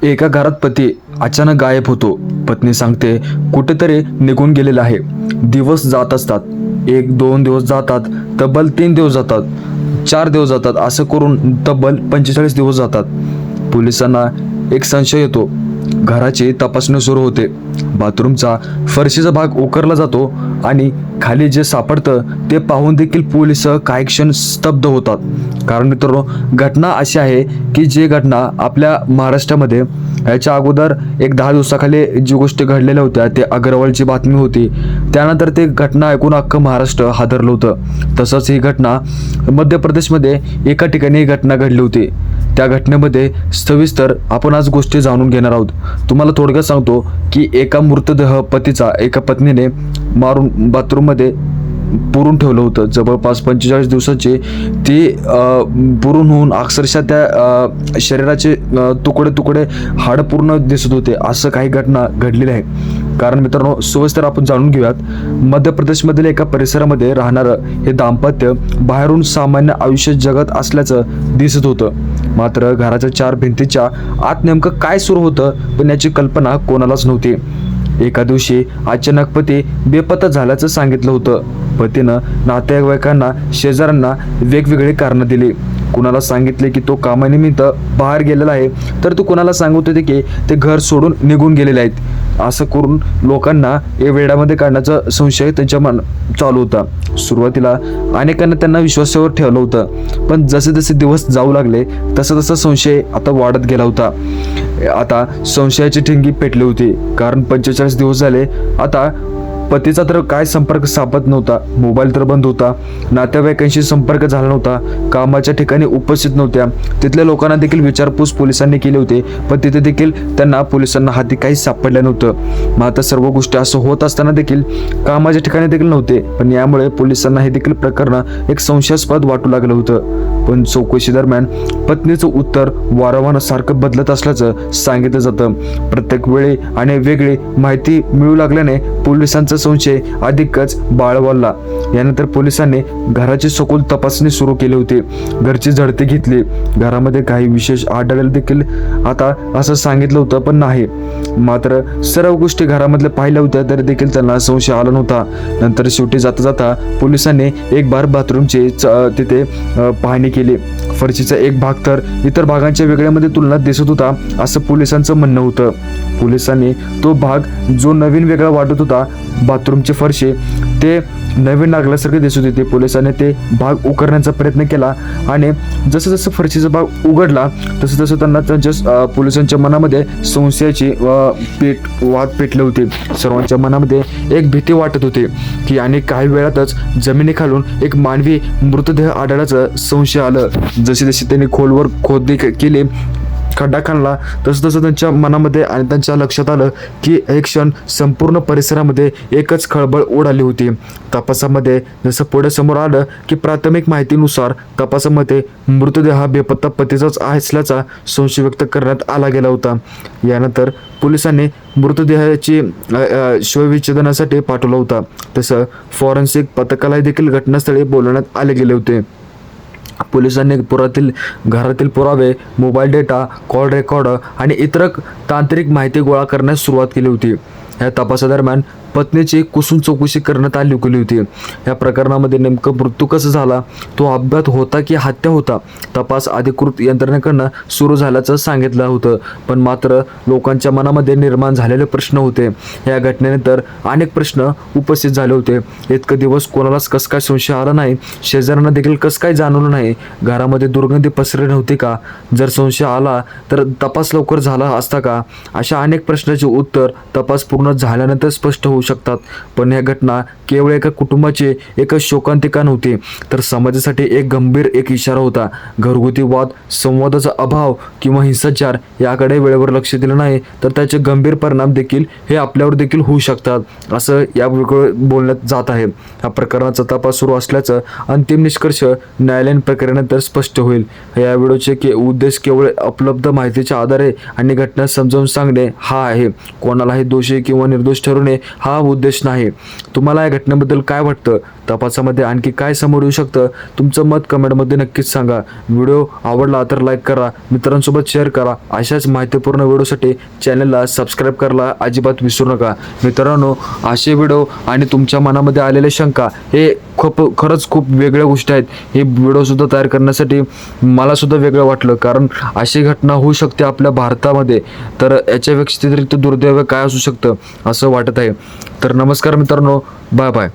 एका घरात पती अचानक गायब होतो. पत्नी सांगते कुठेतरी निघून गेलेला आहे. दिवस जात असतात. 1-2 दिवस जातात, तब्बल 3 दिवस जातात, 4 दिवस जातात, असं करून तब्बल 45 दिवस जातात. पोलिसांना एक संशय येतो. घराची तपासणी सुरू होते. बाथरूमचा फरशीचा भाग उकरला जातो आणि खाली जे सापडतं ते पाहून देखील पोलिस काही क्षण स्तब्ध होतात. कारण मित्रांनो, घटना अशी आहे की जी घटना आपल्या महाराष्ट्रामध्ये याच्या अगोदर एक 10 दिवसाखाली जी गोष्टी घडलेल्या होत्या ते अग्रवालची बातमी होती. त्यानंतर ते घटना ऐकून अख्खं महाराष्ट्र हादरलं होतं. तसंच ही घटना मध्य प्रदेशमध्ये एका ठिकाणी ही घटना घडली होती. त्या घटनेमध्ये सविस्तर आपण आज गोष्टी जाणून घेणार आहोत. तुम्हाला थोडक्यात सांगतो की एका मृतदेह पतीचा एका पत्नीने मारून बाथरूममध्ये पुरून ठेवलं होतं. जवळपास 45 दिवसाचे ती पुरून होऊन अक्षरशः त्या शरीराचे तुकडे तुकडे हाड पूर्ण दिसत होते. असं काही घटना घडलेली आहे. कारण मित्रांनो, सविस्तर आपण जाणून घेऊयात. मध्य प्रदेशमधील एका परिसरामध्ये राहणारं हे दाम्पत्य बाहेरून सामान्य आयुष्य जगत असल्याचं दिसत होतं. मात्र घराच्या 4 भिंतीच्या आत नेमकं काय सुरू होतं पण याची कल्पना कोणालाच नव्हती. एका दिवशी अचानक पती बेपत्ता झाल्याचं सांगितलं होतं. पतीनं नातेवाईकांना, शेजाऱ्यांना वेगवेगळी कारणं दिली. कुणाला सांगितले की तो कामानिमित्त बाहेर गेलेला आहे, तर तो कुणाला सांगत होते की ते घर सोडून निघून गेलेले आहेत. असं करून लोकांना या वेड्यामध्ये काढण्याचा संशय त्यांच्या चालू होता. सुरुवातीला अनेकांना त्यांना विश्वासावर ठेवलं होतं, पण जसे जसे दिवस जाऊ लागले तसा तसा संशय आता वाढत गेला होता. आता संशयाची ठिंगी पेटली होती. कारण 45 दिवस झाले आता पतीचा तर काय संपर्क सापडत नव्हता. मोबाईल तर बंद होता. नातेवाईकांशी संपर्क झाला नव्हता. कामाच्या ठिकाणी उपस्थित नव्हत्या. तिथल्या लोकांना देखील विचारपूस पोलिसांनी केली होती, पण तिथे देखील त्यांना पोलिसांना हाती काहीच सापडलं नव्हतं. मग आता सर्व गोष्टी असं होत असताना देखील कामाच्या ठिकाणी देखील नव्हते. पण यामुळे पोलिसांना हे देखील प्रकरण एक संशयास्पद वाटू लागलं होतं. पण चौकशी दरम्यान पत्नीचं उत्तर वारंवार सारखं बदलत असल्याचं सांगितलं जातं. प्रत्येक वेळी आणि वेगळी माहिती मिळू लागल्याने पोलिसांचा संशय अधिकच बाळवला. यानंतर पोलिसांनी घराची सखोल तपासणी सुरू केली होती. घरची झडती घेतली. घरामध्ये काही विशेष आढळले देखील आता असं सांगितलं होतं पण नाही. मात्र सर्व गोष्टी घरामधल्या पाहिल्या होत्या तरी देखील त्यांना संशय आला नव्हता. नंतर शेवटी जाता जाता पोलिसांनी एक बार बाथरूमची तिथे पाहणी केली. फरशीचा एक भाग तर इतर भागांच्या वेगळ्यामध्ये तुलनात दिसत होता असं पोलिसांचं म्हणणं होतं. पोलिसांनी तो भाग जो नवीन वेगळा वाटत होता, बाथरूमची फरशी ते नवीन लागल्यासारखे दिसत होते. पोलिसांनी ते भाग उकरण्याचा प्रयत्न केला आणि जसं जसं फरशीचा भाग उघडला तसं तसं त्यांना त्यांच्या पोलिसांच्या मनामध्ये संशयाची वाद पेटले होते. सर्वांच्या मनामध्ये एक भीती वाटत होती की आणि काही वेळातच जमिनीखालून एक मानवी मृतदेह आढळल्याचं संशय आलं. जसे जसे त्यांनी खोलवर खोदणी केली, खड्डा खाणला, तसं तसं त्यांच्या मनामध्ये आणि त्यांच्या लक्षात आलं की एक क्षण संपूर्ण परिसरामध्ये एकच खळबळ उडाली होती. तपासामध्ये जसं पुढे समोर आलं की प्राथमिक माहितीनुसार तपासामध्ये मृतदेह हा बेपत्ता पतीचाच असल्याचा संशय व्यक्त करण्यात आला गेला होता. यानंतर पोलिसांनी मृतदेहाची शवविच्छेदनासाठी पाठवला होता. तसं फॉरेन्सिक पथकाला देखील घटनास्थळी बोलवण्यात आले गेले होते. पोलिसांनी घरातील पुरावे, मोबाईल डेटा, कॉल रेकॉर्ड आणि इतर तांत्रिक माहिती गोळा करण्यास सुरुवात केली होती. या तपासादरम्यान पत्नीची कुसून चौकशी करण्यात आली होती. या प्रकरणामध्ये नेमकं मृत्यू कसा झाला, तो अपघात होता की हत्या होता, तपास अधिकृत यंत्रणेकडनं सुरू झाल्याचं सांगितलं होतं. पण मात्र लोकांच्या मनामध्ये निर्माण झालेले प्रश्न होते. या घटनेनंतर अनेक प्रश्न उपस्थित झाले होते. इतकं दिवस कोणालाच कसं काय संशय आला नाही? शेजाऱ्यांना देखील कसं काय जाणवलं नाही? घरामध्ये दुर्गंधी पसरली नव्हती का? जर संशय आला तर तपास लवकर झाला असता का? अशा अनेक प्रश्नाचे उत्तर तपास पूर्ण झाल्यानंतर स्पष्ट होऊ शकतात. पण या घटना केवळ एका कुटुंबाची एक शोकांतिका नव्हती, तर समाजासाठी एक गंभीर इशारा होता. घरगुती वाद, संवादाचा अभाव किंवा हिंसाचार याकडे वेळेवर लक्ष दिलं नाही तर त्याचे गंभीर परिणाम देखील हे आपल्यावर देखील होऊ शकतात असं या बोलण्यात जात आहे. या प्रकरणाचा तपास सुरू असल्याचं अंतिम निष्कर्ष न्यायालयीन प्रक्रियेनंतर स्पष्ट होईल. या व्हिडिओचे उद्देश केवळ उपलब्ध माहितीच्या आधारे आणि घटना समजावून सांगणे हा आहे. कोणालाही दोषी किंवा निर्दोष ठरवणे हा हा उद्देश नाही. तुम्हाला या घटनेबद्दल काय वाटतं? तपासामध्ये आणखी काय समोर येऊ शकतं? तुमचं मत कमेंटमध्ये नक्कीच सांगा. व्हिडिओ आवडला तर लाईक करा, मित्रांसोबत शेअर करा. अशाच माहितीपूर्ण व्हिडिओसाठी चॅनलला सबस्क्राईब करायला अजिबात विसरू नका. मित्रांनो, असे व्हिडिओ आणि तुमच्या मनामध्ये आलेले शंका हे खरंच खूप वेगळ्या गोष्टी आहेत. हे व्हिडिओसुद्धा तयार करण्यासाठी मलासुद्धा वेगळं वाटलं, कारण अशी घटना होऊ शकते आपल्या भारतामध्ये. तर याच्या व्यतिरिक्त दुर्दैव काय असू शकतं असं वाटत आहे. तर नमस्कार मित्रांनो, बाय बाय.